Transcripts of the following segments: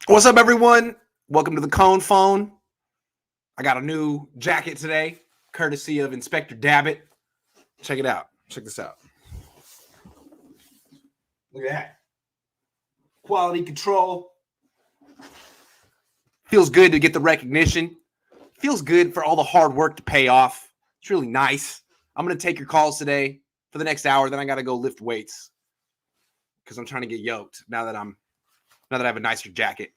What's up, everyone? Welcome to the Cohn phone. I got a new jacket today, courtesy of Inspector Dabbit. Check it out. Check this out. Look at that. Quality control. Feels good to get the recognition. Feels good for all the hard work to pay off. It's really nice. I'm going to take your calls today for the next hour. Then I got to go lift weights because I'm trying to get yoked now that I have a nicer jacket.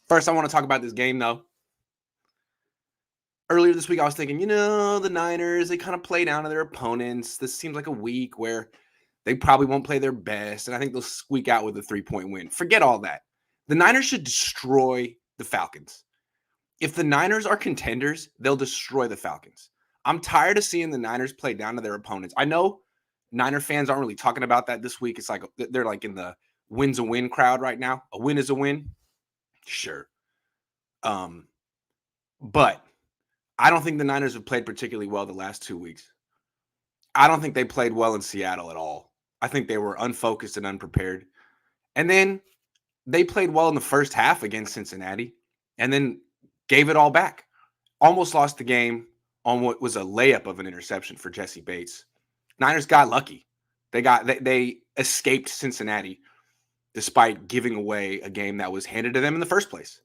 First, I want to talk about this game, though. Earlier this week, I was thinking, the Niners, they kind of play down to their opponents. This seems like a week where they probably won't play their best, and I think they'll squeak out with a 3-point win. Forget all that. The Niners should destroy the Falcons. If the Niners are contenders, they'll destroy the Falcons. I'm tired of seeing the Niners play down to their opponents. I know Niner fans aren't really talking about that this week. It's like they're like in the win's a win crowd right now. A win is a win. Sure. But I don't think the Niners have played particularly well the last 2 weeks. I don't think they played well in Seattle at all. I think they were unfocused and unprepared. And then they played well in the first half against Cincinnati and then gave it all back. Almost lost the game on what was a layup of an interception for Jesse Bates. Niners got lucky. They escaped Cincinnati despite giving away a game that was handed to them in the first place.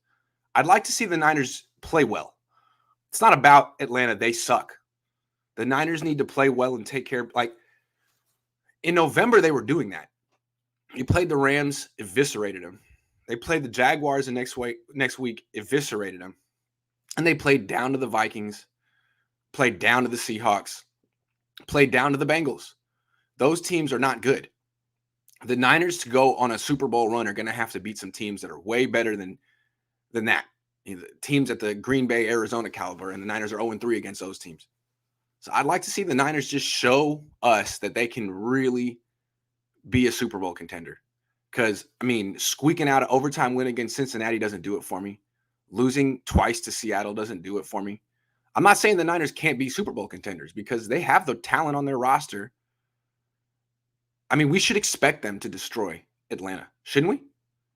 I'd like to see the Niners play well. It's not about Atlanta. They suck. The Niners need to play well and take care of, like, in November, they were doing that. You played the Rams, eviscerated them. They played the Jaguars the next week, eviscerated them. And they played down to the Vikings, played down to the Seahawks, played down to the Bengals. Those teams are not good. The Niners, to go on a Super Bowl run, are going to have to beat some teams that are way better than that. Teams at the Green Bay, Arizona caliber, and the Niners are 0-3 against those teams. So I'd like to see the Niners just show us that they can really be a Super Bowl contender. Because, squeaking out an overtime win against Cincinnati doesn't do it for me. Losing twice to Seattle doesn't do it for me. I'm not saying the Niners can't be Super Bowl contenders because they have the talent on their roster. We should expect them to destroy Atlanta, shouldn't we?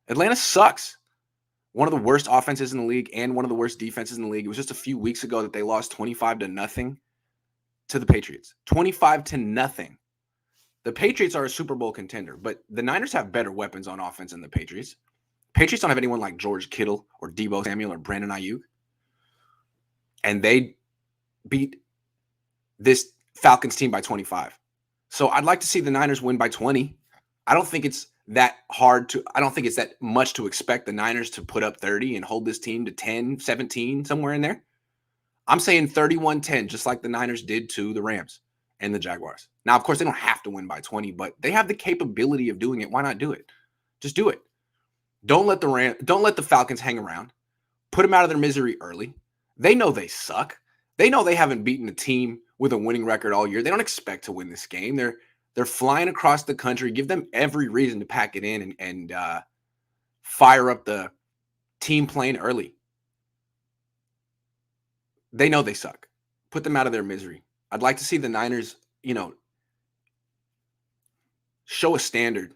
Atlanta sucks. One of the worst offenses in the league and one of the worst defenses in the league. It was just a few weeks ago that they lost 25-0 to the Patriots. 25-0. The Patriots are a Super Bowl contender, but the Niners have better weapons on offense than the Patriots. Patriots don't have anyone like George Kittle or Deebo Samuel or Brandon Ayuk. And they beat this Falcons team by 25. So I'd like to see the Niners win by 20. I don't think it's that much to expect the Niners to put up 30 and hold this team to 10, 17, somewhere in there. I'm saying 31-10, just like the Niners did to the Rams and the Jaguars. Now, of course, they don't have to win by 20, but they have the capability of doing it. Why not do it? Just do it. Don't let the Falcons hang around. Put them out of their misery early. They know they suck. They know they haven't beaten a team with a winning record all year. They don't expect to win this game. They're flying across the country. Give them every reason to pack it in and fire up the team plane early. They know they suck. Put them out of their misery. I'd like to see the Niners, show a standard.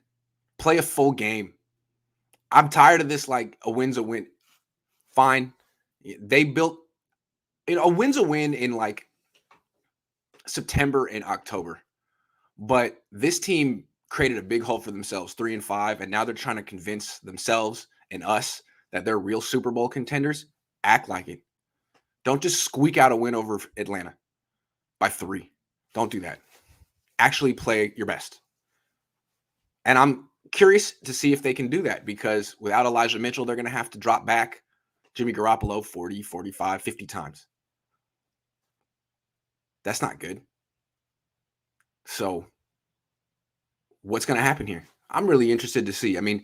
Play a full game. I'm tired of this, like, a win's a win. Fine. They built, a win's a win in, like, September and October. But this team created a big hole for themselves, 3-5, and now they're trying to convince themselves and us that they're real Super Bowl contenders. Act like it. Don't just squeak out a win over Atlanta by 3. Don't do that. Actually play your best. And I'm curious to see if they can do that because without Elijah Mitchell, they're going to have to drop back Jimmy Garoppolo 40, 45, 50 times. That's not good. So what's going to happen here? I'm really interested to see. The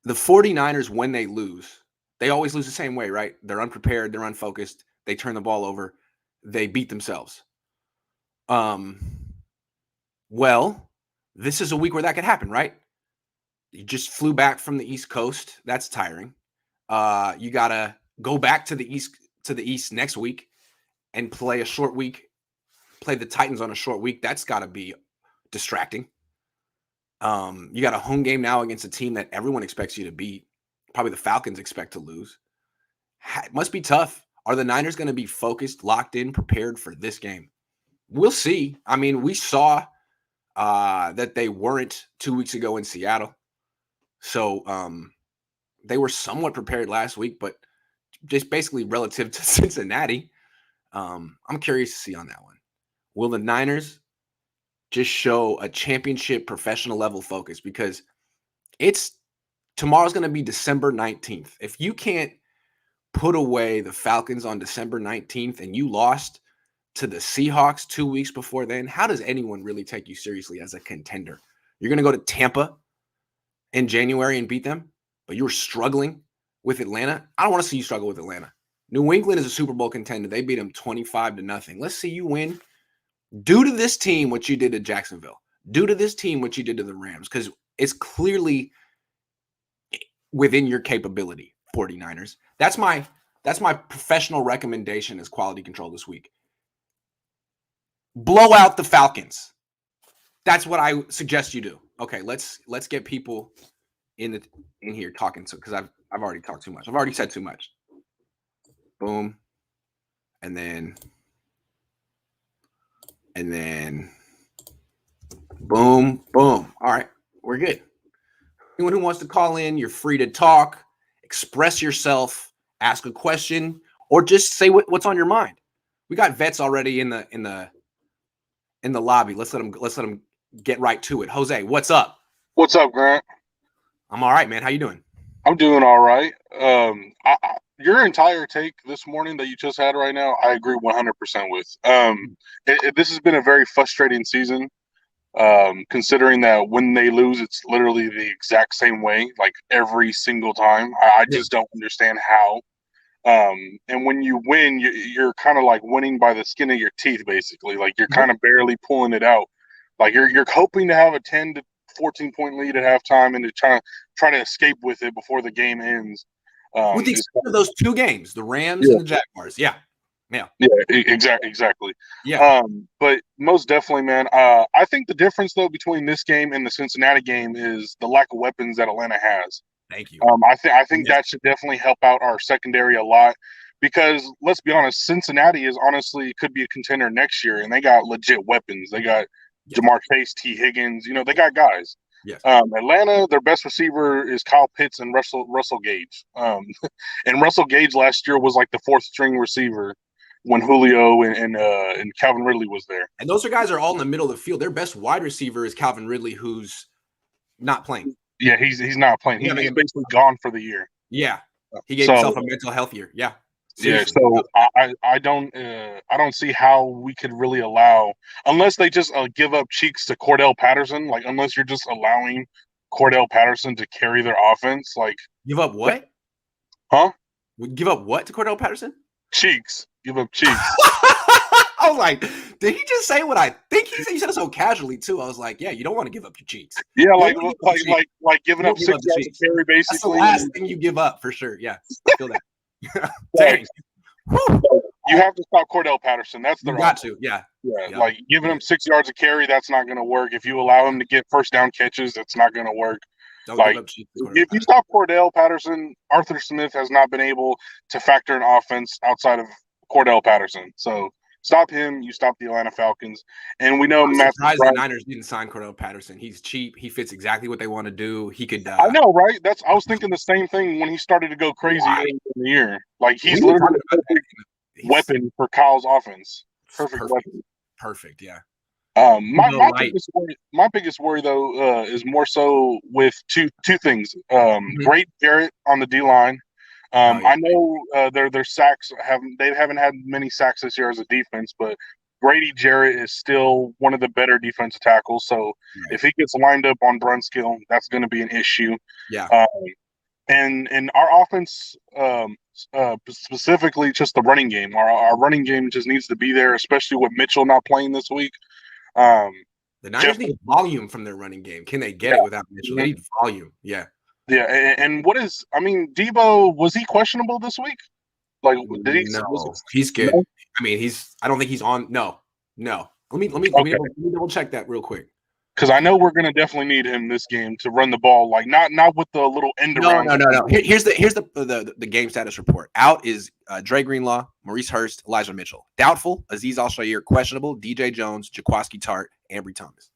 49ers, when they lose, they always lose the same way, right? They're unprepared. They're unfocused. They turn the ball over. They beat themselves. Well, this is a week where that could happen, right? You just flew back from the East Coast. That's tiring. You got to go back to the East next week and play a short week, play the Titans on a short week. That's got to be distracting. You got a home game now against a team that everyone expects you to beat. Probably the Falcons expect to lose. It must be tough. Are the Niners going to be focused, locked in, prepared for this game? We'll see. I mean, we saw that they weren't 2 weeks ago in Seattle. So they were somewhat prepared last week, but just basically relative to Cincinnati. I'm curious to see on that one. Will the Niners just show a championship professional level focus? Because tomorrow's going to be December 19th. If you can't put away the Falcons on December 19th and you lost to the Seahawks 2 weeks before then, how does anyone really take you seriously as a contender? You're going to go to Tampa in January and beat them, but you're struggling with Atlanta. I don't want to see you struggle with Atlanta. New England is a Super Bowl contender. They beat them 25-0. Let's see you win. Do to this team what you did to Jacksonville. Do to this team what you did to the Rams, because it's clearly within your capability, 49ers. That's my professional recommendation as quality control this week. Blow out the Falcons. That's what I suggest you do. Okay, let's get people in here talking, because I've already talked too much. I've already said too much. Boom. And then boom, boom. All right, we're good. Anyone who wants to call in, you're free to talk, express yourself, ask a question, or just say what's on your mind. We got vets already in the lobby. Let's let them get right to it. Jose, what's up? What's up, Grant? I'm all right, man. How you doing? I'm doing all right. Your entire take this morning that you just had right now, I agree 100% with. This has been a very frustrating season, considering that when they lose, it's literally the exact same way, like every single time. I just don't understand how. And when you win, you're kind of like winning by the skin of your teeth, basically. Like you're kind of barely pulling it out. Like you're hoping to have a 10 to 14-point lead at halftime and to try to escape with it before the game ends. With the exception of those two games, the Rams and the Jaguars. Yeah, exactly. Yeah. But most definitely, man. I think the difference though between this game and the Cincinnati game is the lack of weapons that Atlanta has. Thank you. I think that should definitely help out our secondary a lot, because let's be honest, Cincinnati honestly could be a contender next year, and they got legit weapons. They got Jamar Chase, T. Higgins. They got guys. Yes. Atlanta, their best receiver is Kyle Pitts and Russell Gage. And Russell Gage last year was like the fourth string receiver when Julio and Calvin Ridley was there. And those guys are all in the middle of the field. Their best wide receiver is Calvin Ridley, who's not playing. Yeah, he's not playing. He's basically gone for the year. Yeah, he gave himself a mental health year. Yeah. Seriously. Yeah, so I don't see how we could really allow, unless they just give up cheeks to Cordell Patterson. Like unless you're just allowing Cordell Patterson to carry their offense. Like give up what? Huh? Give up what to Cordell Patterson? Cheeks. Give up cheeks. I was like, did he just say what I think he said? He said it so casually too. I was like, yeah, you don't want to give up your cheeks. Yeah, like giving up 6 yards of carry, basically. That's the last thing you give up for sure. Yeah, I feel that. Dang. You have to stop Cordell Patterson. That's the got to. Yeah. Like giving him 6 yards of carry, that's not going to work. If you allow him to get first down catches, that's not going to work. Don't like give up cheeks if you stop Cordell Patterson, Arthur Smith has not been able to factor an offense outside of Cordell Patterson. So stop him. You stop the Atlanta Falcons, and we know I'm surprised the Niners didn't sign Cordell Patterson. He's cheap. He fits exactly what they want to do. He could. I know, right? I was thinking the same thing when he started to go crazy early in the year. Like he's literally a perfect weapon for Kyle's offense. Perfect weapon. Perfect. Yeah. My biggest worry though is more so with two things. Great Jarrett on the D line. I know their sacks haven't had many sacks this year as a defense, but Grady Jarrett is still one of the better defensive tackles. So if he gets lined up on Brunskill, that's going to be an issue. Yeah. And our offense, specifically just the running game, our running game just needs to be there, especially with Mitchell not playing this week. The Niners need volume from their running game. Can they get it without Mitchell? They need volume. Yeah. Yeah, and Debo, was he questionable this week? Like, did he? No, he's good. No? I mean, I don't think he's on. No. Let me double check that real quick. Because I know we're going to definitely need him this game to run the ball, like not with the little end around. No. Here's the game status report. Out is Dre Greenlaw, Maurice Hurst, Elijah Mitchell. Doubtful, Azeez Al-Shaair. Questionable, DJ Jones, Jaquaski Tart, Ambry Thomas.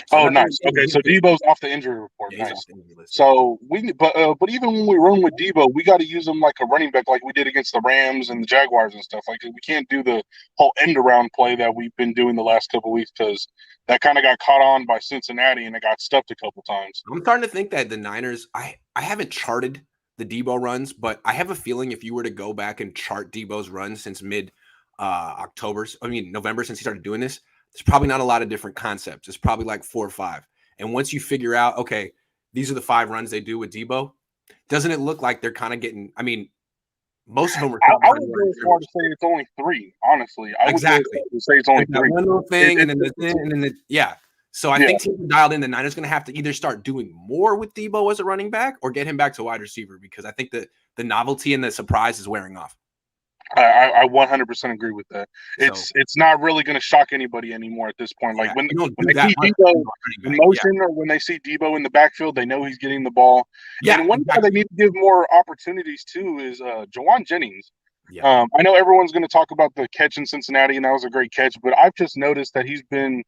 So nice. Okay, so Debo's off the injury report. Yeah, nice. So but even when we run with Debo, we got to use him like a running back, like we did against the Rams and the Jaguars and stuff. Like we can't do the whole end around play that we've been doing the last couple of weeks because that kind of got caught on by Cincinnati and it got stuffed a couple times. I'm starting to think that the Niners. I haven't charted the Debo runs, but I have a feeling if you were to go back and chart Debo's runs since November, since he started doing this. There's probably not a lot of different concepts. It's probably like 4 or 5. And once you figure out, okay, these are the 5 runs they do with Debo, doesn't it look like they're kind of getting? I mean, most of them are. I would go as far to say it's only 3. Honestly, I would say it's only 3. One little thing, and then yeah. So I think teams are dialed in. The Niners going to have to either start doing more with Debo as a running back or get him back to wide receiver because I think that the novelty and the surprise is wearing off. I 100% agree with that. It's not really going to shock anybody anymore at this point. Like when they see Debo in motion or when they see Debo in the backfield, they know he's getting the ball. Yeah, and one guy they need to give more opportunities to is Juwan Jennings. Yeah. I know everyone's going to talk about the catch in Cincinnati, and that was a great catch, but I've just noticed that he's been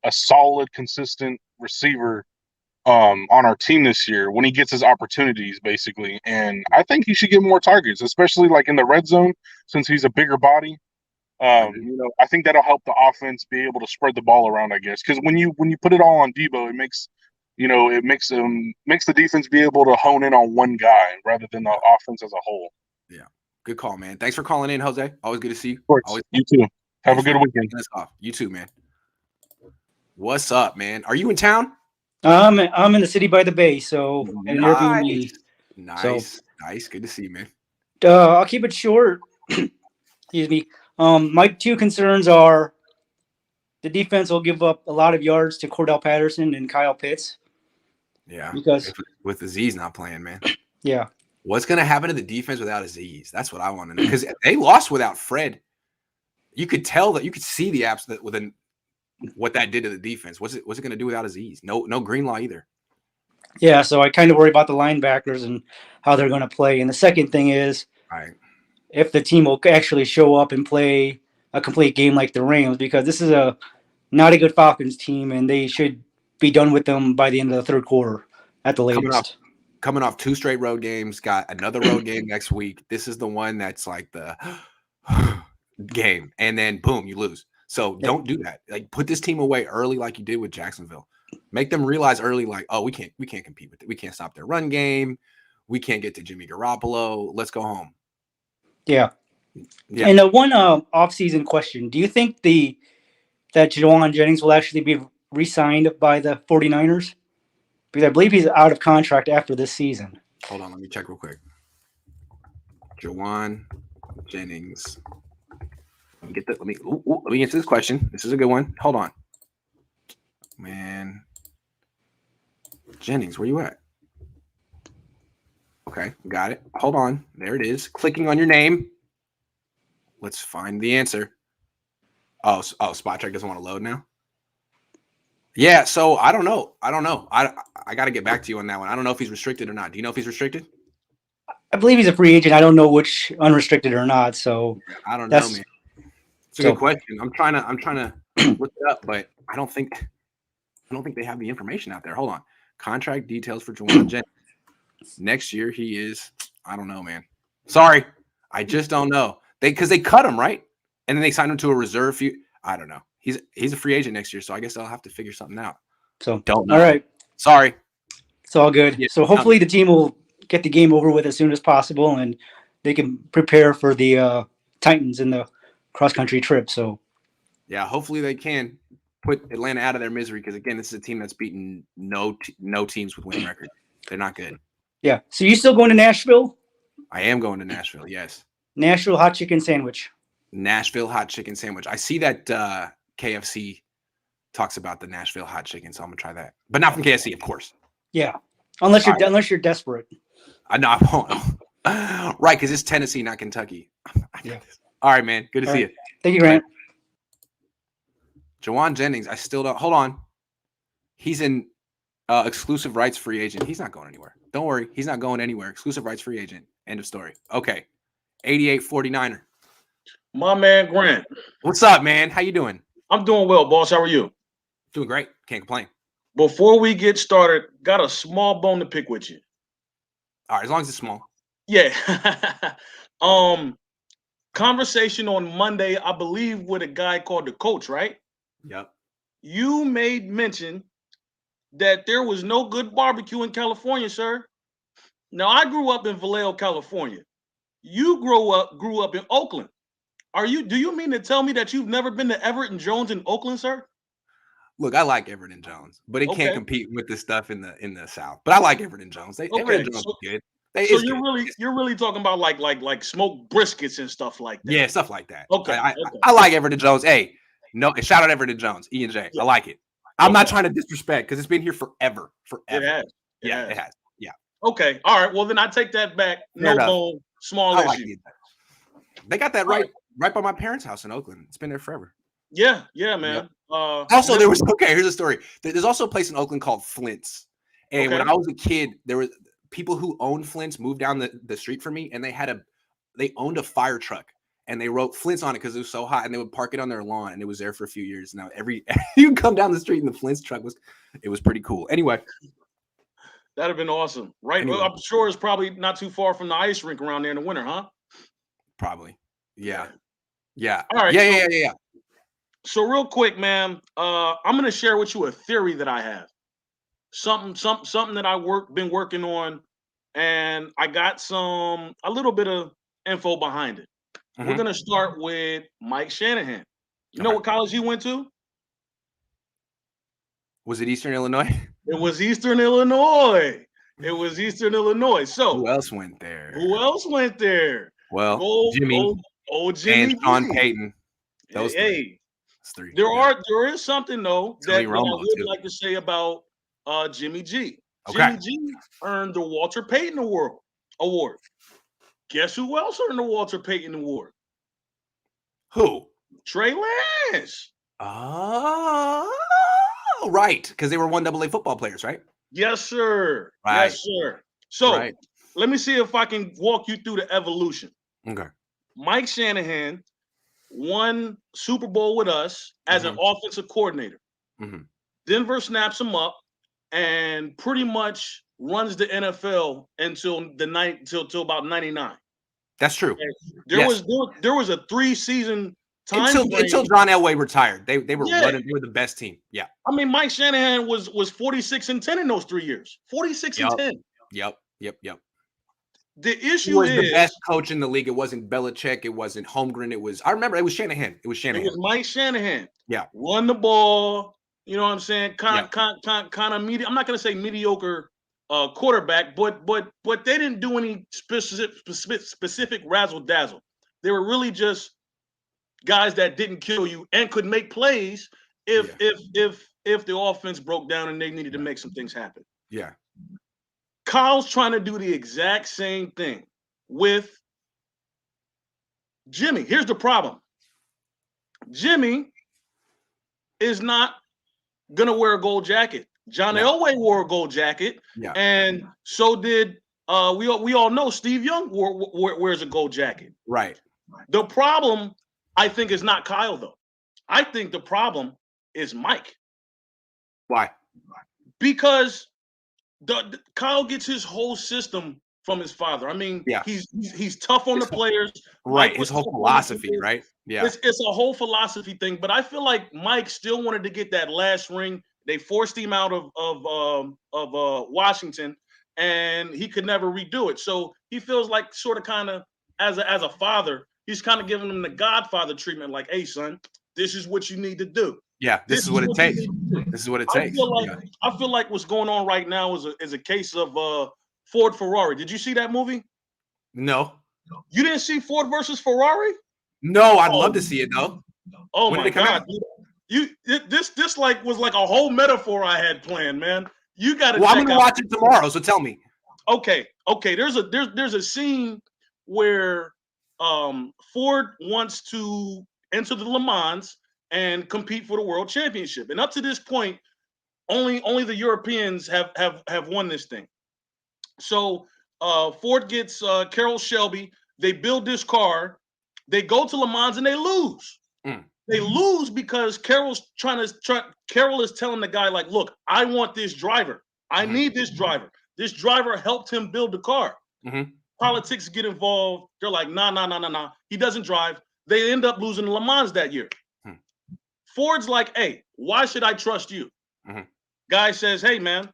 a solid, consistent receiver on our team this year when he gets his opportunities, basically. And I think he should get more targets, especially like in the red zone, since he's a bigger body. I think that'll help the offense be able to spread the ball around, I guess. Because when you put it all on Debo, it makes the defense be able to hone in on one guy rather than the offense as a whole. Yeah. Good call, man. Thanks for calling in, Jose. Always good to see you. Of course. You too. Have a good weekend. You too, man. What's up, man? Are you in town? I'm in the city by the bay, so nice. Good to see you, man. I'll keep it short. Excuse me. My 2 concerns are the defense will give up a lot of yards to Cordell Patterson and Kyle Pitts. Yeah, because with Azeez not playing, man. Yeah. What's going to happen to the defense without Azeez? That's what I want to know. Because they lost without Fred. You could tell that you could see the apps that within. What that did to the defense. What's it going to do without Azeez? No Greenlaw either. Yeah, so I kind of worry about the linebackers and how they're going to play. And the second thing is, if the team will actually show up and play a complete game like the Rams, because this is not a good Falcons team, and they should be done with them by the end of the 3rd quarter at the latest. Coming off 2 straight road games, got another road game next week. This is the one that's like the game, and then boom, you lose. So don't do that. Like put this team away early, like you did with Jacksonville. Make them realize early, like, oh, we can't compete with it. We can't stop their run game. We can't get to Jimmy Garoppolo. Let's go home. Yeah. And one off-season question: do you think that Juwan Jennings will actually be re-signed by the 49ers? Because I believe he's out of contract after this season. Hold on, let me check real quick. Juwan Jennings. Let me answer this question. This is a good one. Hold on. Man. Jennings, where you at? Okay, got it. Hold on. There it is. Clicking on your name. Let's find the answer. Oh, Spot Check doesn't want to load now. Yeah, so I don't know. I got to get back to you on that one. I don't know if he's restricted or not. Do you know if he's restricted? I believe he's a free agent. I don't know which unrestricted or not. So I don't know, man. It's a good question. I'm trying to look it up, but I don't think they have the information out there. Hold on. Contract details for Juwan Jennings. Next year he is. I don't know, man. Sorry, I just don't know. Because they cut him, right, and then they signed him to a reserve fee. I don't know. He's a free agent next year, so I guess I'll have to figure something out. So don't know. All right. Sorry. It's all good. Yeah, so hopefully the team will get the game over with as soon as possible, and they can prepare for the Titans in the cross-country trip. So yeah, hopefully they can put Atlanta out of their misery because, again, this is a team that's beaten no teams with winning records. They're not good. Yeah. So you still going to Nashville? I am going to Nashville, yes. Nashville hot chicken sandwich. Nashville hot chicken sandwich. I see that KFC talks about the Nashville hot chicken, so I'm going to try that. But not from KFC, of course. Yeah. Unless you're desperate. I know. I won't. Right, because it's Tennessee, not Kentucky. Yeah. All right, man. Good to see you. Thank you, Grant. Juwan Jennings, I still don't. Hold on. He's an exclusive rights free agent. He's not going anywhere. Don't worry. He's not going anywhere. Exclusive rights free agent. End of story. Okay. 88 49er. My man Grant. What's up, man? How you doing? I'm doing well, boss. How are you? Doing great. Can't complain. Before we get started, got a small bone to pick with you. All right, as long as it's small. Yeah. Conversation on Monday, I believe, with a guy called the Coach, right? Yep. You made mention that there was no good barbecue in California, sir. Now, I grew up in Vallejo, California. You grew up in Oakland. Do you mean to tell me that you've never been to Everett and Jones in Oakland, sir? Look, I like Everett and Jones, but it can't compete with the stuff in the South. But I like Everett and Jones. Everett and Jones is good. So you're really talking about like smoked briskets and stuff like that. Yeah, stuff like that. Okay. I like Everett and Jones. Hey, no, shout out Everett and Jones, E&J. Yeah. I like it. I'm not trying to disrespect because it's been here forever. It has. It has. Yeah. Okay. All right. Well, then I take that back. No bone, small issue. They got that right by my parents' house in Oakland. It's been there forever. Yeah, man. Yep. Also, here's a story. There's also a place in Oakland called Flint's. And when I was a kid, there were people who owned Flint's moved down the street from me, and they owned a fire truck, and they wrote Flint's on it because it was so hot, and they would park it on their lawn, and it was there for a few years. Now you come down the street and the Flint's truck was pretty cool. Anyway. That'd have been awesome. Right. Anyway. Well, I'm sure it's probably not too far from the ice rink around there in the winter, huh? Probably. Yeah. Yeah. All right. Yeah. So real quick, man, I'm gonna share with you a theory that I have. Something that been working on, and I got a little bit of info behind it. Mm-hmm. We're gonna start with Mike Shanahan. You know what college he went to? Was it Eastern Illinois? It was Eastern Illinois. So who else went there? Well, Jimmy. Jimmy and Sean Payton. Those three. Three. There is something though that I would like to say about Jimmy G. Okay. Jimmy G earned the Walter Payton Award. Guess who else earned the Walter Payton Award? Who? Trey Lance. Oh, right. Because they were 1AA football players, right? Yes, sir. Right. Yes, sir. So let me see if I can walk you through the evolution. Okay. Mike Shanahan won Super Bowl with us as an offensive coordinator. Mm-hmm. Denver snaps him up and pretty much runs the NFL until about 99. That's true. There was a 3-season time until John Elway retired. They were running. They were the best team. Yeah. I mean, Mike Shanahan was 46-10 in those 3 years. 46-10. Yep. The issue he was the best coach in the league. It wasn't Belichick. It wasn't Holmgren. I remember it was Shanahan. It was Mike Shanahan. Yeah. Run the ball. You know what I'm saying? Kind of mediocre. I'm not going to say mediocre quarterback, but they didn't do any specific razzle dazzle. They were really just guys that didn't kill you and could make plays if the offense broke down and they needed to make some things happen. Yeah. Kyle's trying to do the exact same thing with Jimmy. Here's the problem. Jimmy is not going to wear a gold jacket. John Elway wore a gold jacket, and so did we all know Steve Young wears a gold jacket. Right. The problem, I think, is not Kyle, though. I think the problem is Mike. Why? Because Kyle gets his whole system from his father. I mean, he's tough on the players. Right. His whole philosophy, right? Yeah. It's a whole philosophy thing. But I feel like Mike still wanted to get that last ring. They forced him out of Washington, and he could never redo it. So he feels like sort of kind of as a father, he's kind of giving him the Godfather treatment. Like, hey, son, this is what you need to do. Yeah, this is what it takes. This is what it takes. I feel like what's going on right now is a case of Ford Ferrari. Did you see that movie? No. You didn't see Ford versus Ferrari? No, I'd love to see it though. Oh my God. This like was like a whole metaphor I had planned, man. You got to. Well, I'm gonna watch it tomorrow, so tell me. Okay. There's a scene where Ford wants to enter the Le Mans and compete for the world championship, and up to this point, Only the Europeans have won this thing. So Ford gets Carroll Shelby. They build this car. They go to Le Mans and they lose. They lose because Carroll is telling the guy, like, look, I want this driver. I need this driver. This driver helped him build the car. Politics get involved. They're like, nah. He doesn't drive. They end up losing Le Mans that year. Ford's like, hey, why should I trust you? Guy says, hey, man,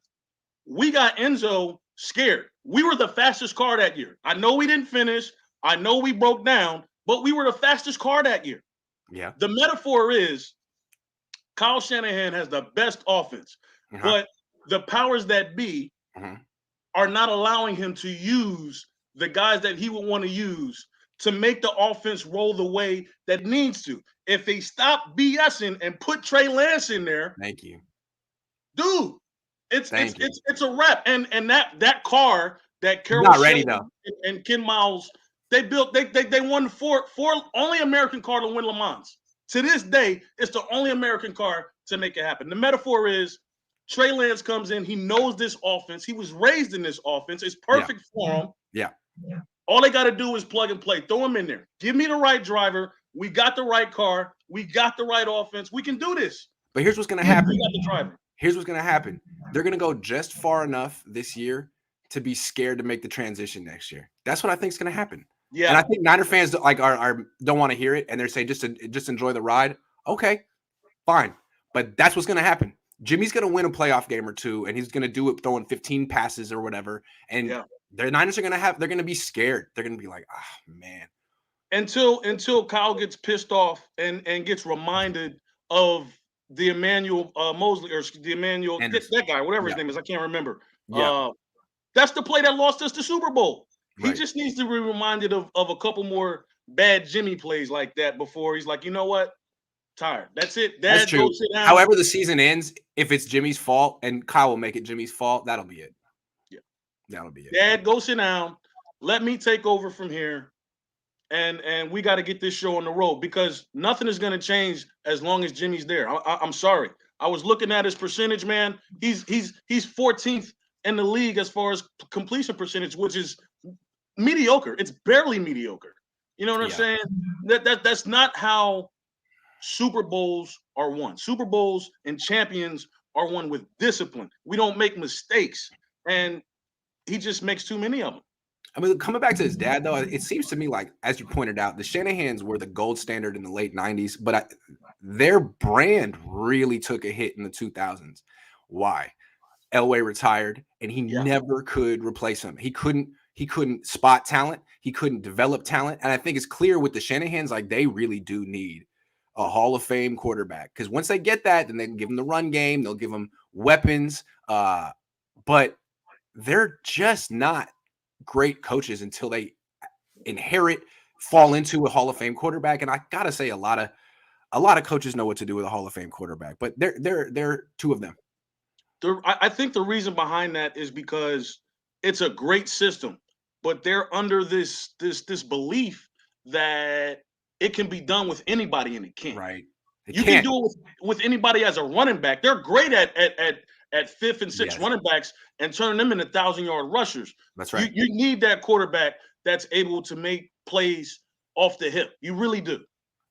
we got Enzo scared. We were the fastest car that year. I know we didn't finish. I know we broke down, but we were the fastest car that year. Yeah. The metaphor is Kyle Shanahan has the best offense, but the powers that be are not allowing him to use the guys that he would want to use to make the offense roll the way that it needs to. If they stop BSing and put Trey Lance in there, thank you, dude. It's a wrap. And that car that Carroll not ready though, and Ken Miles they built, they won four only American car to win Le Mans. To this day, it's the only American car to make it happen. The metaphor is Trey Lance comes in, he knows this offense, he was raised in this offense, it's perfect for him. Yeah. All they got to do is plug and play. Throw him in there. Give me the right driver. We got the right car. We got the right offense. We can do this. But here's what's going to happen. We got the driver. Here's what's going to happen. They're going to go just far enough this year to be scared to make the transition next year. That's what I think is going to happen. Yeah. And I think Niner fans like don't want to hear it, and they're saying just enjoy the ride. Okay, fine. But that's what's going to happen. Jimmy's going to win a playoff game or two, and he's going to do it throwing 15 passes or whatever. And the Niners are going to they're going to be scared. They're going to be like, oh, man. Until Kyle gets pissed off and gets reminded of the Emmanuel Mosley or the Emmanuel, that guy, whatever his name is, I can't remember. Yeah. That's the play that lost us the Super Bowl. Right. He just needs to be reminded of a couple more bad Jimmy plays like that before he's like, you know what? Tired. That's it. Dad, that's true. However the season ends, if it's Jimmy's fault and Kyle will make it Jimmy's fault, that'll be it. Yeah. That'll be it. Dad, go sit down. Let me take over from here. And we got to get this show on the road because nothing is going to change as long as Jimmy's there. I'm sorry. I was looking at his percentage, man. He's 14th in the league as far as completion percentage, which is mediocre. It's barely mediocre. You know what I'm saying? That's not how Super Bowls are won. Super Bowls and champions are won with discipline. We don't make mistakes, and he just makes too many of them. I mean, coming back to his dad, though, it seems to me like, as you pointed out, the Shanahans were the gold standard in the late 90s, but their brand really took a hit in the 2000s. Why? Elway retired, and he never could replace him. He couldn't spot talent. He couldn't develop talent. And I think it's clear with the Shanahans, like they really do need a Hall of Fame quarterback. Because once they get that, then they can give them the run game. They'll give them weapons. But they're just not great coaches until they fall into a Hall of Fame quarterback. And I gotta say, a lot of coaches know what to do with a Hall of Fame quarterback, but they're two of them. I think the reason behind that is because it's a great system, but they're under this belief that it can be done with anybody, and it can't. Right. You can do it with anybody as a running back. They're great at fifth and sixth running backs and turning them into 1,000-yard rushers. That's right. You need that quarterback that's able to make plays off the hip. You really do.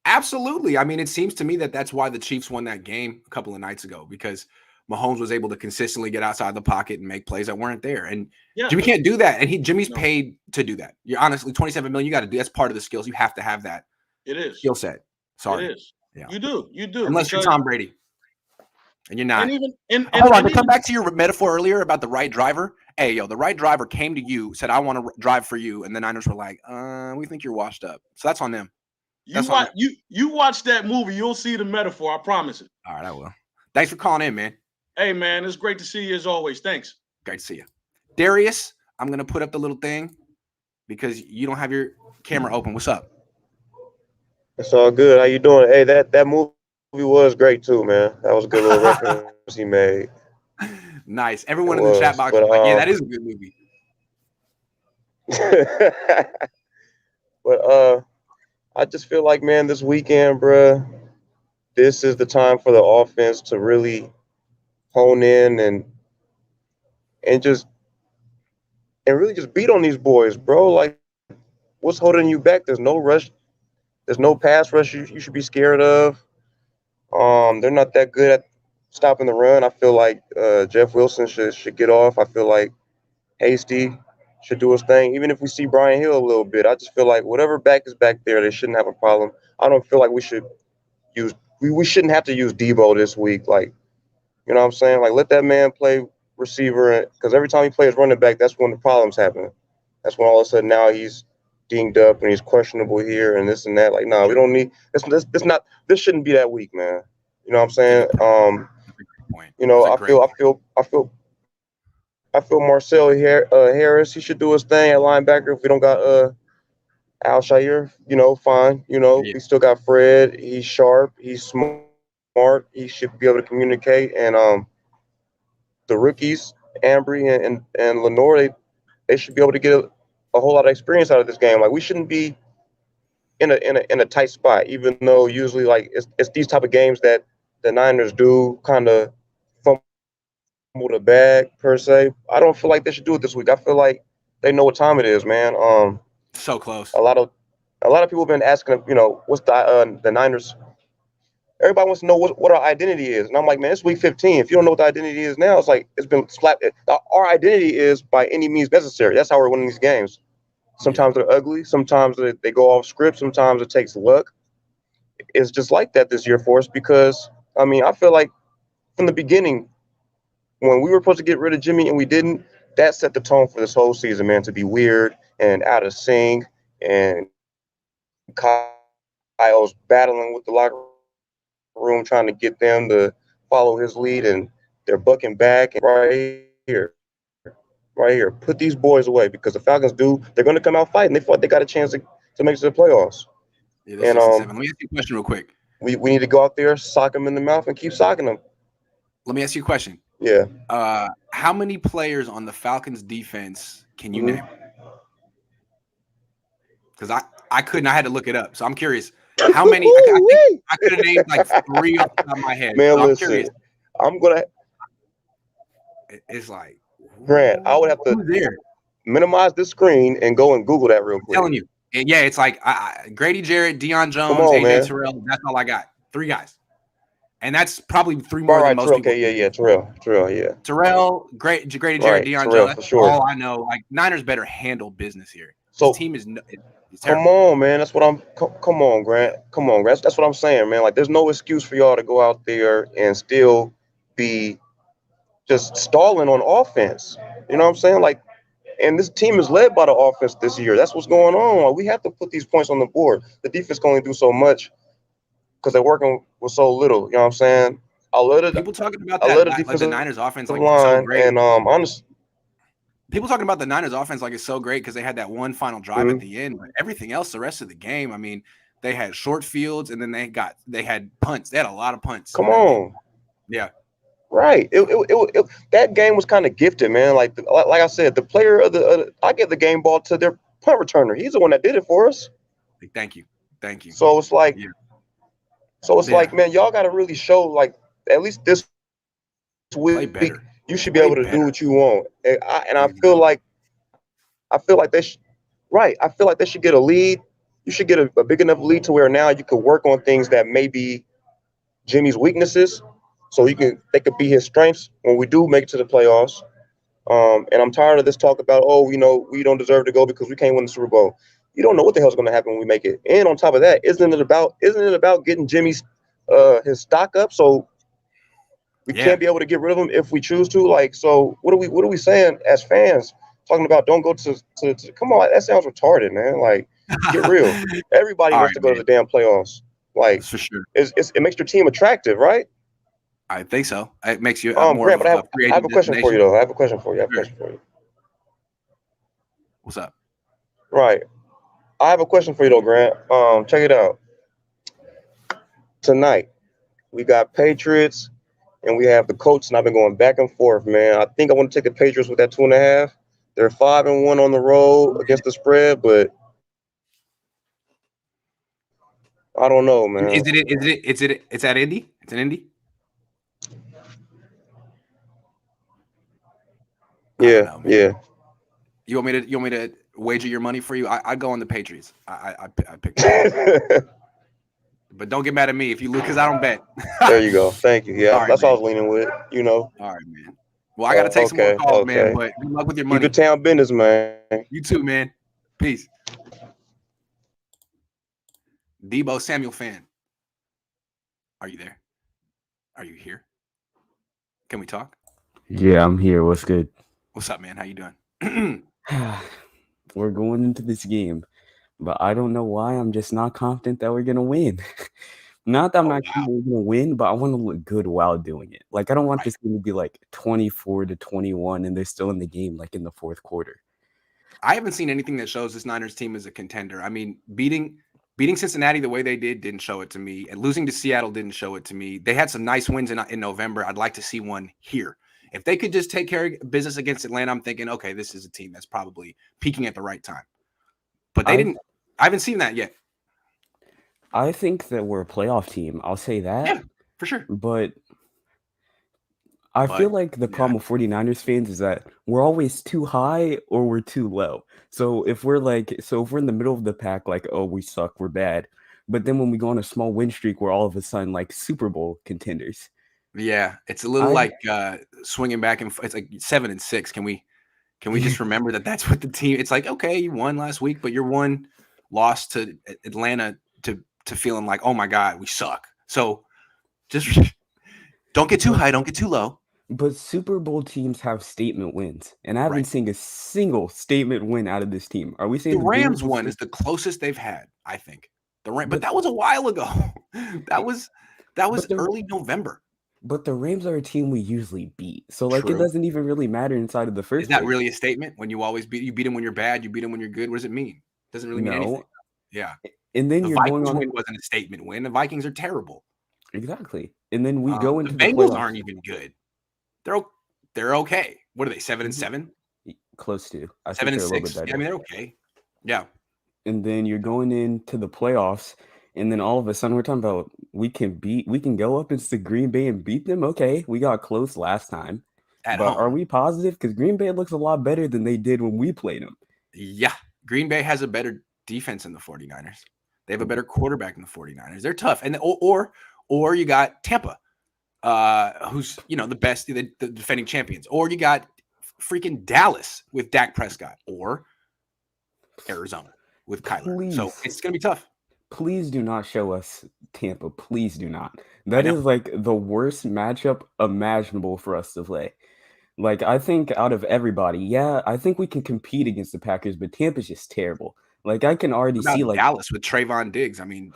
Absolutely. I mean, it seems to me that that's why the Chiefs won that game a couple of nights ago, because Mahomes was able to consistently get outside the pocket and make plays that weren't there. And Jimmy can't do that. And Jimmy's paid to do that. You're honestly $27 million. You got to do that's part of the skills. You have to have that. It is skill set. Sorry. It is. Yeah. You do. Unless you're Tom Brady. And you're not. And hold on, to come back to your metaphor earlier about the right driver. Hey, the right driver came to you, said, I want to drive for you. And the Niners were like, we think you're washed up. So that's on them. You watch that movie, you'll see the metaphor. I promise it. All right, I will. Thanks for calling in, man. Hey, man, it's great to see you as always. Thanks. Great to see you. Darius, I'm going to put up the little thing because you don't have your camera open. What's up? It's all good. How you doing? Hey, that movie was great too, man. That was a good little reference he made. Nice. Everyone in the chat box was like, yeah, that is a good movie. But I just feel like, man, this weekend, bruh, this is the time for the offense to really hone in and just and really just beat on these boys, bro. Like, what's holding you back? There's no rush. There's no pass rush you should be scared of. They're not that good at stopping the run. I feel like Jeff Wilson should get off. I feel like Hasty should do his thing. Even if we see Brian Hill a little bit, I just feel like whatever back is back there, they shouldn't have a problem. I don't feel like we shouldn't have to use Debo this week. Like, you know what I'm saying? Like, let that man play receiver, because every time he plays running back, that's when the problems happen. That's when all of a sudden now he's dinged up and he's questionable here and this and that. Like, no, we don't need this shouldn't be that week, man. You know what I'm saying? You know, I feel Marcel Harris, he should do his thing at linebacker. If we don't got Al-Shaair, you know, fine. You know, we still got Fred. He's sharp. He's smart. He should be able to communicate. And the rookies, Ambry and Lenore, they should be able to get a whole lot of experience out of this game. Like, we shouldn't be in a tight spot, even though usually like it's these type of games that the Niners do kind of fumble the bag per se. I don't feel like they should do it this week. I feel like they know what time it is, man. So close. A lot of people have been asking, you know, what's the Niners. Everybody wants to know what our identity is, and I'm like, man, it's week 15. If you don't know what the identity is now, it's like it's been slapped. Our identity is by any means necessary. That's how we're winning these games. Sometimes they're ugly. Sometimes they go off script. Sometimes it takes luck. It's just like that this year for us because, I mean, I feel like from the beginning, when we were supposed to get rid of Jimmy and we didn't, that set the tone for this whole season, man, to be weird and out of sync. And Kyle's battling with the locker room, trying to get them to follow his lead, and they're bucking back. And right here, put these boys away because the Falcons they're going to come out fighting. They thought they got a chance to make it to the playoffs. Yeah, and let me ask you a question real quick. We need to go out there, sock them in the mouth, and keep socking them. Let me ask you a question. Yeah. How many players on the Falcons defense can you name? Because I couldn't. I had to look it up. So I'm curious. How many? I think I could have named like 3 off the top of my head. Man, so listen. I'm gonna. It's like Grant. I would have to minimize the screen and go and Google that real quick. I'm telling you. Yeah, it's like Grady Jarrett, Deion Jones, on, AJ man. Terrell. That's all I got. 3 guys. And that's probably 3 more than most Terrell, people. Okay, yeah, Terrell, yeah. Terrell, Grady Jarrett, Deion Terrell, Jones. That's for sure. all I know. Like, Niners better handle business here. So this team is come on, man. That's what I'm. Come on, Grant. Come on, Grant. That's what I'm saying, man. Like, there's no excuse for y'all to go out there and still be just stalling on offense. You know what I'm saying? Like, and this team is led by the offense this year. That's what's going on. Like, we have to put these points on the board. The defense can only do so much because they're working with so little. You know what I'm saying? People talking about that, like the Niners offense, like line, so great. And honestly, people talking about the Niners offense like it's so great because they had that one final drive at the end, but everything else, the rest of the game, I mean, they had short fields and then they had punts. They had a lot of punts. Come on, yeah, right. That game was kind of gifted, man. Like I said, the player of I give the game ball to their punt returner. He's the one that did it for us. Thank you. So it's like, like, man, y'all got to really show, like, at least this week, you should be able to do what you want. And I feel like they should. Right. I feel like they should get a lead. You should get a big enough lead to where now you could work on things that may be Jimmy's weaknesses, so they could be his strengths when we do make it to the playoffs. And I'm tired of this talk about, we don't deserve to go because we can't win the Super Bowl. You don't know what the hell's going to happen when we make it. And on top of that, isn't it about getting Jimmy's his stock up so we can't be able to get rid of him if we choose to? Like, so what are we saying as fans? Talking about don't go to come on, that sounds retarded, man. Like, get real. Everybody wants to go to the damn playoffs. Like, for sure. It makes your team attractive, right? I think so. It makes you more Grant, of a I have a question for you, though. I have a question for you. What's up? Right. I have a question for you, though, Grant. Check it out. Tonight, we got Patriots, and we have the Colts, and I've been going back and forth, man. I think I want to take the Patriots with that 2.5. They're 5-1 on the road against the spread, but I don't know, man. It's at Indy? It's in Indy? Yeah, yeah. You want me to wager your money for you? I go on the Patriots. I pick them. But don't get mad at me if you lose because I don't bet. There you go. Thank you. Yeah, All right, that's what I man. was leaning with. All right, man. Well, I got to take some more calls, man. But good luck with your money. You good town business, man. You too, man. Peace. Debo Samuel fan. Are you there? Are you here? Can we talk? Yeah, I'm here. What's good? What's up, man? How you doing? We're going into this game, but I don't know why I'm just not confident that we're gonna win. Not that I'm not confident we're gonna win, but I want to look good while doing it. Like I don't want this game to be like 24-21 and they're still in the game like in the fourth quarter. I haven't seen anything that shows this Niners team is a contender. I mean, beating Cincinnati the way they didn't show it to me, and losing to Seattle didn't show it to me. They had some nice wins in November. I'd like to see one here. If they could just take care of business against Atlanta, I'm thinking, okay, this is a team that's probably peaking at the right time. But they didn't. I haven't seen that yet. I think that we're a playoff team. I'll say that. Yeah, for sure. But I feel like the problem with 49ers fans is that we're always too high or we're too low. So if we're in the middle of the pack, like, oh, we suck, we're bad. But then when we go on a small win streak, we're all of a sudden like Super Bowl contenders. Yeah, it's a little like swinging back and it's like 7-6. Can we just remember that that's what the team? It's like, okay, you won last week, but your one loss to Atlanta to feeling like, oh my God, we suck. So just don't get too high, don't get too low. But Super Bowl teams have statement wins, and I haven't seen a single statement win out of this team. Are we saying the Rams one is the closest they've had? I think but that was a while ago. That was early November. But the Rams are a team we usually beat, so like it doesn't even really matter inside of the first. Is that really a statement? When you always beat them when you're bad, you beat them when you're good. What does it mean? It doesn't really mean anything. Yeah. And then the you're Vikings going on. Win wasn't a statement win. The Vikings are terrible. Exactly. And then we go into the Bengals aren't even good. They're okay. What are they? 7-7? Close to. I 7-6. I mean, they're okay. Yeah. And then you're going into the playoffs, and then all of a sudden we're talking about we can go up into Green Bay and beat them. Okay, we got close last time. But are we positive? Because Green Bay looks a lot better than they did when we played them. Yeah. Green Bay has a better defense than the 49ers. They have a better quarterback than the 49ers. They're tough. And or you got Tampa, who's the best, the defending champions. Or you got freaking Dallas with Dak Prescott, or Arizona with Kyler. Please. So it's gonna be tough. Please do not show us Tampa. Please do not. That is like the worst matchup imaginable for us to play. Like, I think out of everybody, I think we can compete against the Packers, but Tampa's just terrible. Like, I can already see like Dallas with Trayvon Diggs. I mean,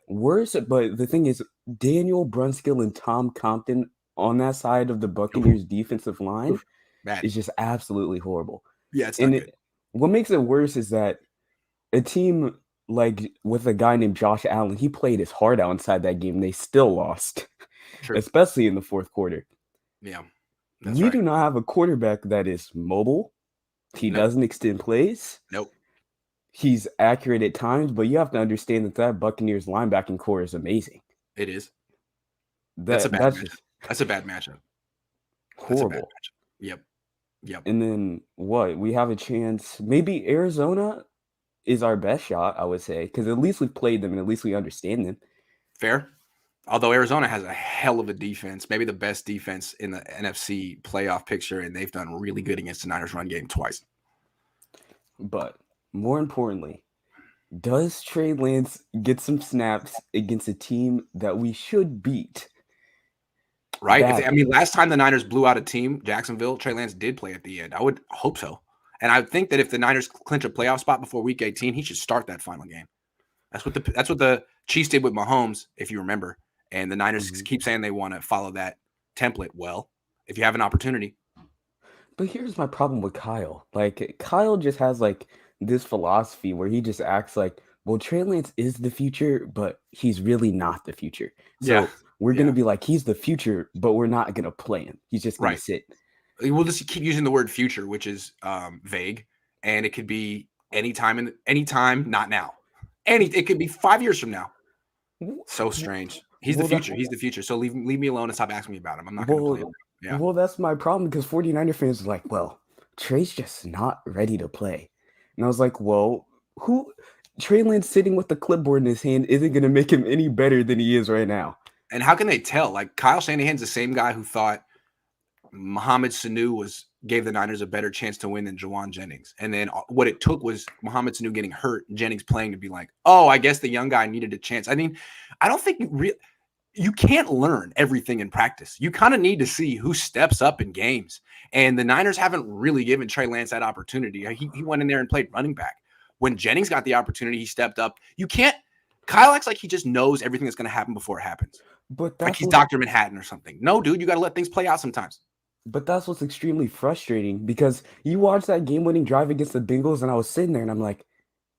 worse. But the thing is, Daniel Brunskill and Tom Compton on that side of the Buccaneers defensive line is just absolutely horrible. Yeah, it's not good. What makes it worse is that a team like with a guy named Josh Allen, he played his heart out inside that game. They still lost, especially in the fourth quarter. Yeah. We do not have a quarterback that is mobile. He doesn't extend plays. Nope. He's accurate at times, but you have to understand that Buccaneers linebacking core is amazing. It is. That's a bad matchup. That's a bad matchup. Horrible. Yep. And then what? We have a chance. Maybe Arizona is our best shot, I would say, because at least we've played them and at least we understand them. Fair. Although Arizona has a hell of a defense, maybe the best defense in the NFC playoff picture, and they've done really good against the Niners run game twice. But more importantly, does Trey Lance get some snaps against a team that we should beat? Right. I mean, last time the Niners blew out a team, Jacksonville, Trey Lance did play at the end. I would hope so. And I think that if the Niners clinch a playoff spot before Week 18, he should start that final game. That's what the Chiefs did with Mahomes, if you remember. And the Niners keep saying they want to follow that template. Well, if you have an opportunity. But here's my problem with Kyle. Like, Kyle just has like this philosophy where he just acts like, well, Trey Lance is the future, but he's really not the future. So we're going to be like, he's the future, but we're not going to play him. He's just going to sit. We'll just keep using the word future, which is vague. And it could be anytime, not now. It could be 5 years from now. So strange. He's the future. He's the future. So leave me alone and stop asking me about him. I'm not going to play him. Yeah. Well, that's my problem because 49er fans are like, well, Trey's just not ready to play. And I was like, well, Trey Lance sitting with the clipboard in his hand isn't going to make him any better than he is right now. And how can they tell? Like, Kyle Shanahan's the same guy who thought Mohamed Sanu gave the Niners a better chance to win than Juwan Jennings. And then what it took was Mohamed Sanu getting hurt and Jennings playing to be like, oh, I guess the young guy needed a chance. I mean, I don't think you can't learn everything in practice. You kind of need to see who steps up in games. And the Niners haven't really given Trey Lance that opportunity. He went in there and played running back. When Jennings got the opportunity, he stepped up. Kyle acts like he just knows everything that's going to happen before it happens. But like he's Dr. Manhattan or something. No, dude, you got to let things play out sometimes. But that's what's extremely frustrating, because you watch that game-winning drive against the Bengals, and I was sitting there, and I'm like,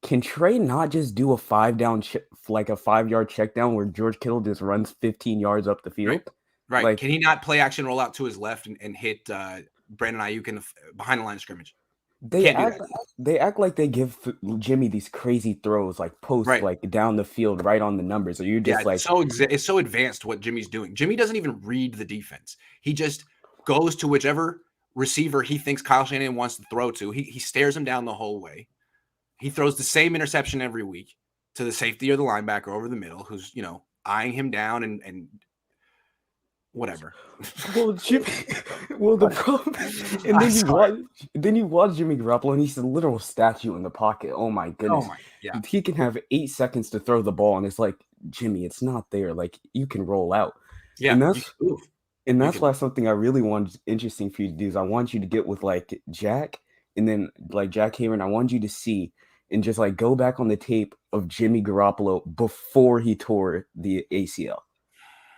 can Trey not just do a 5-yard check down where George Kittle just runs 15 yards up the field? Right. Like, can he not play action roll out to his left and hit Brandon Ayuk behind the line of scrimmage? They act like they give Jimmy these crazy throws, like post, like down the field, right on the numbers. Or you're just like, it's so advanced what Jimmy's doing. Jimmy doesn't even read the defense. He just goes to whichever receiver he thinks Kyle Shanahan wants to throw to. He stares him down the whole way. He throws the same interception every week to the safety or the linebacker over the middle, who's, eyeing him down and whatever. Well, the problem, and then you watch Jimmy Garoppolo, and he's a literal statue in the pocket. Oh my goodness! He can have 8 seconds to throw the ball, and it's like, Jimmy, it's not there. Like, you can roll out. Yeah, and that's why something I really wanted interesting for you to do is I want you to get with like Jack, and then like Jack Hamer, I want you to see and just like go back on the tape of Jimmy Garoppolo before he tore the ACL.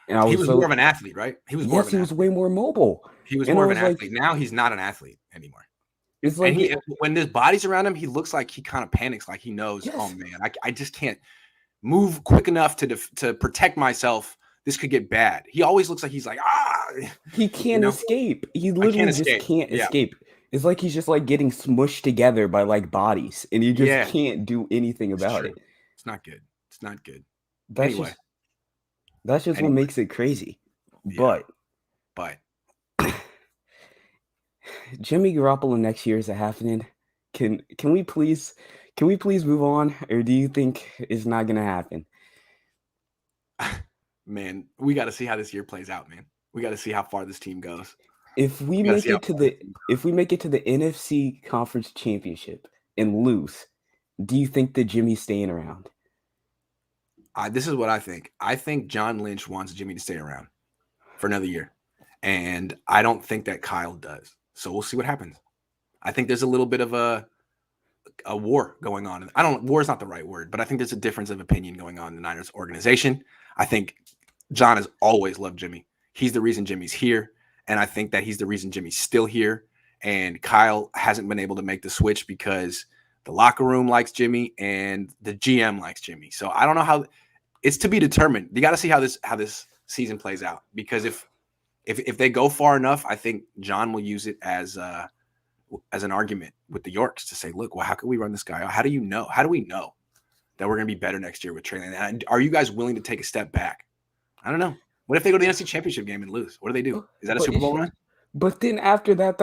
And he was more of an athlete, right? He was way more mobile. He was more of an athlete. Now he's not an athlete anymore. It's like when there's bodies around him, he looks like he kind of panics, like he knows, oh man, I just can't move quick enough to protect myself. This could get bad. He always looks like he's like, he can't escape. He literally just can't escape. It's like he's just like getting smushed together by like bodies, and you just can't do anything about it. It's not good. It's not good. That's just what makes it crazy. Yeah. But Jimmy Garoppolo next year is happening. Can we please move on, or do you think it's not gonna happen? Man, we got to see how this year plays out, man. We got to see how far this team goes. If we make it to the NFC Conference Championship and lose, do you think that Jimmy's staying around? This is what I think. I think John Lynch wants Jimmy to stay around for another year, and I don't think that Kyle does. So we'll see what happens. I think there's a little bit of a war going on. War is not the right word, but I think there's a difference of opinion going on in the Niners organization. I think John has always loved Jimmy. He's the reason Jimmy's here, and I think that he's the reason Jimmy's still here. And Kyle hasn't been able to make the switch because the locker room likes Jimmy and the GM likes Jimmy. So I don't know how. It's to be determined. You got to see how this season plays out, because if they go far enough, I think John will use it as an argument with the Yorks to say, look, well, how can we run this guy out? How do we know that we're going to be better next year with Trey Lance? And are you guys willing to take a step back? I don't know. What if they go to the NFC Championship game and lose? What do they do? Is that a Super Bowl run? But then after that,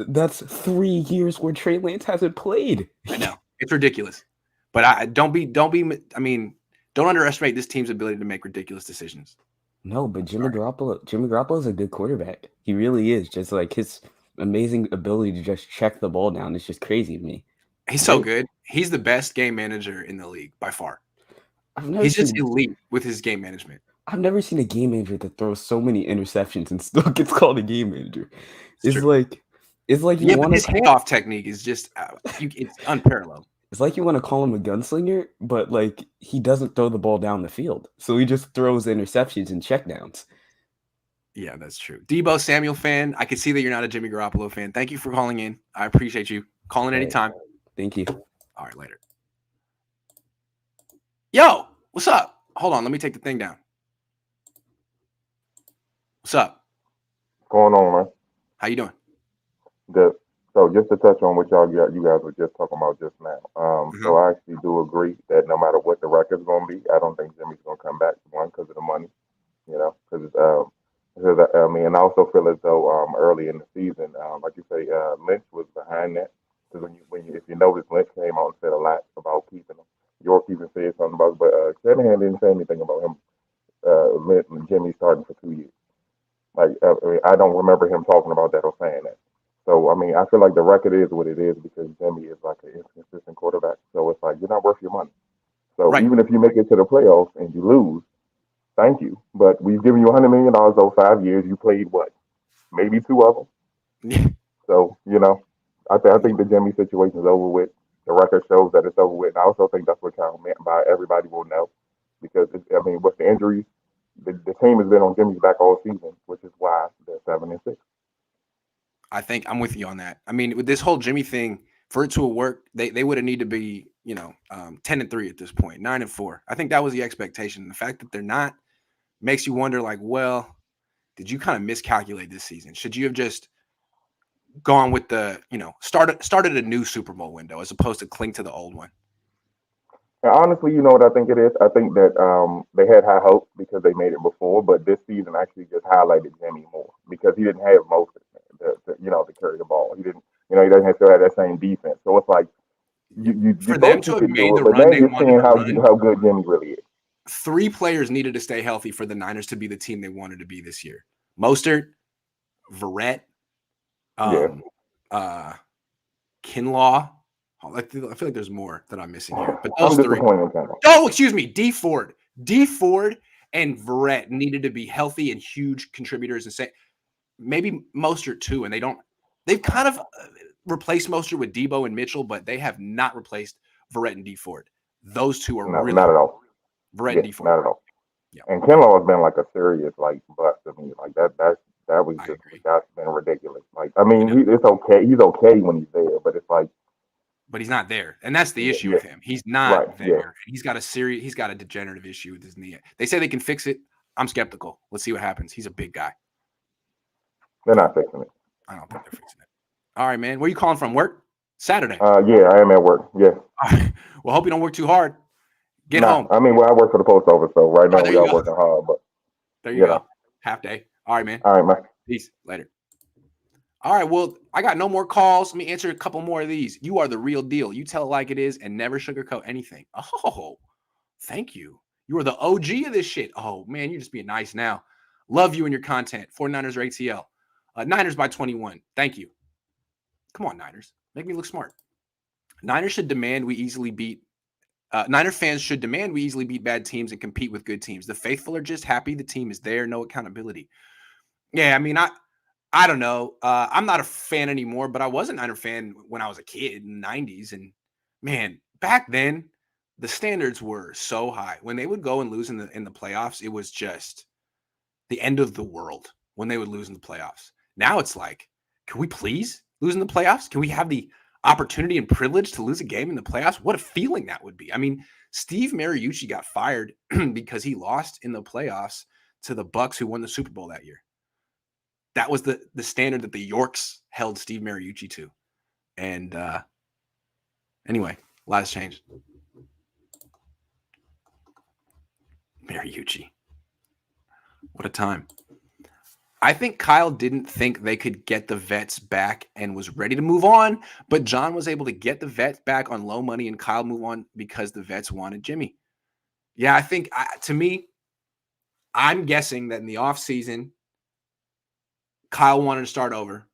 that's 3 years where Trey Lance hasn't played. I know. It's ridiculous. But don't underestimate this team's ability to make ridiculous decisions. No, but Jimmy Garoppolo is a good quarterback. He really is. Just like his amazing ability to just check the ball down is just crazy to me. He's so good. He's the best game manager in the league by far. He's just elite with his game management. I've never seen a game manager that throws so many interceptions and still gets called a game manager. It's like you want his handoff technique is just it's unparalleled. It's like you want to call him a gunslinger, but like he doesn't throw the ball down the field, so he just throws interceptions and checkdowns. Yeah, that's true. Debo Samuel fan, I can see that you're not a Jimmy Garoppolo fan. Thank you for calling in. I appreciate you calling anytime. Thank you. All right, later. Yo, what's up? Hold on, let me take the thing down. What's up? What's going on, man? How you doing? Good. So just to touch on what you guys were just talking about just now. So I actually do agree that no matter what the record's going to be, I don't think Jimmy's going to come back, one, because of the money, because Because, I mean, and I also feel as though early in the season, like you say, Lynch was behind that. Because if you notice, Lynch came out and said a lot about keeping him. York even said something about, but Shanahan didn't say anything about him. Lynch and Jimmy starting for 2 years. Like I mean, I don't remember him talking about that or saying that. So I mean, I feel like the record is what it is because Jimmy is like an inconsistent quarterback. So it's like you're not worth your money. So Right. even if you make it to the playoffs and you lose, thank you. But we've given you $100 million over 5 years. You played what? Maybe two of them. So I think the Jimmy situation is over with. The record shows that it's over with. And I also think that's what kind of meant by everybody will know because I mean, with the injuries, the team has been on Jimmy's back all season, which is why they're 7-6. I think I'm with you on that. I mean, with this whole Jimmy thing, for it to work, they would have need to be 10-3 at this point, 9-4. I think that was the expectation. The fact that they're not makes you wonder, like, well, did you kind of miscalculate this season? Should you have just gone with the started a new Super Bowl window as opposed to cling to the old one? And honestly, you know what I think it is? I think that they had high hopes because they made it before, but this season actually just highlighted Jimmy more because he didn't have most of to carry the ball. He didn't, he doesn't still have that same defense. So it's like you For them thought to you have could made do it, the but run now they you're wanted seeing to run, how good Jimmy really is. 3 players needed to stay healthy for the Niners to be the team they wanted to be this year. Mostert, Verrett, Yeah. Kinlaw. I feel like there's more that I'm missing here, but I'm those 3. disappointed in Kendall. Oh, excuse me, D Ford and Verrett needed to be healthy and huge contributors, and say maybe Mostert too. And they've kind of replaced Mostert with Debo and Mitchell, but they have not replaced Verrett and D Ford. Those two are No, really not at all. Verrett Yeah, and D Ford. not at all. Yeah. And Kinlaw has been like a serious bust to me. Like that was I just agree. that's been ridiculous. Like I mean, it's okay. He's okay when he's there, but it's like. But he's not there, and that's the issue Yeah. with him. He's not Right, there. yeah. He's got a degenerative issue with his knee. They say they can fix it. I'm skeptical. Let's see what happens. He's a big guy. They're not fixing it. I don't think they're fixing it. All right, man. Where are you calling from? Work? Saturday. Yeah, I am at work. Yeah. All right. Well, hope you don't work too hard. Get home. I mean, I work for the post office, so right now there we you are go. working hard. But there you go. Half day. All right, man. All right, man. Peace. Later. All right. Well, I got no more calls. Let me answer a couple more of these. You are the real deal. You tell it like it is and never sugarcoat anything. Oh, thank you. You are the OG of this shit. Oh, man, you're just being nice now. Love you and your content. 49ers or ATL. Niners by 21. Thank you. Come on, Niners. Make me look smart. Niners should demand we easily beat. Niner fans should demand we easily beat bad teams and compete with good teams. The faithful are just happy the team is there. No accountability. Yeah, I mean, I don't know. I'm not a fan anymore, but I was a Niner fan when I was a kid in the 90s. And, man, back then, the standards were so high. When they would go and lose in the playoffs, it was just the end of the world when they would lose in the playoffs. Now it's like, can we please lose in the playoffs? Can we have the opportunity and privilege to lose a game in the playoffs? What a feeling that would be. I mean, Steve Mariucci got fired because he lost in the playoffs to the Bucs, who won the Super Bowl that year. That was the standard that the Yorks held Steve Mariucci to. And anyway, a lot has changed. Mariucci. What a time. I think Kyle didn't think they could get the vets back and was ready to move on, but John was able to get the vets back on low money and Kyle move on because the vets wanted Jimmy. Yeah, I think, to me, I'm guessing that in the offseason, Kyle wanted to start over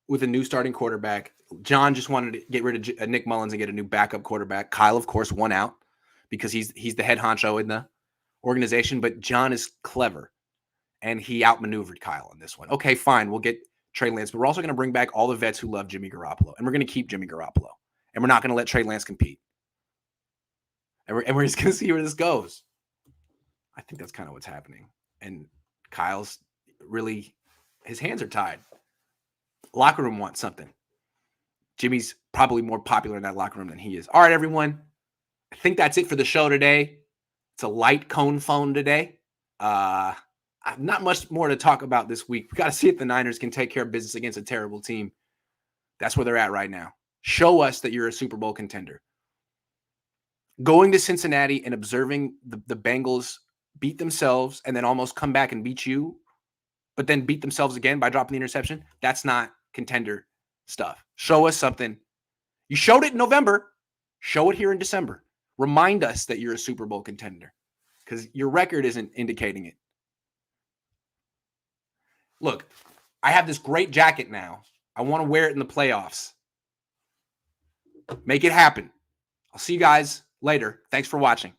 with a new starting quarterback. John just wanted to get rid of Nick Mullins and get a new backup quarterback. Kyle, of course, won out because he's the head honcho in the organization, but John is clever. And he outmaneuvered Kyle on this one. Okay, fine. We'll get Trey Lance, but we're also going to bring back all the vets who love Jimmy Garoppolo. And we're going to keep Jimmy Garoppolo. And we're not going to let Trey Lance compete. And we're just going to see where this goes. I think that's kind of what's happening. And Kyle's really, his hands are tied. Locker room wants something. Jimmy's probably more popular in that locker room than he is. All right, everyone. I think that's it for the show today. It's a light Cohn phone today. Not much more to talk about this week. We got to see if the Niners can take care of business against a terrible team. That's where they're at right now. Show us that you're a Super Bowl contender. Going to Cincinnati and observing the Bengals beat themselves and then almost come back and beat you but then beat themselves again by dropping the interception. That's not contender stuff. Show us something. You showed it in November. Show it here in December. Remind us that you're a Super Bowl contender because your record isn't indicating it. Look, I have this great jacket now. I want to wear it in the playoffs. Make it happen. I'll see you guys later. Thanks for watching.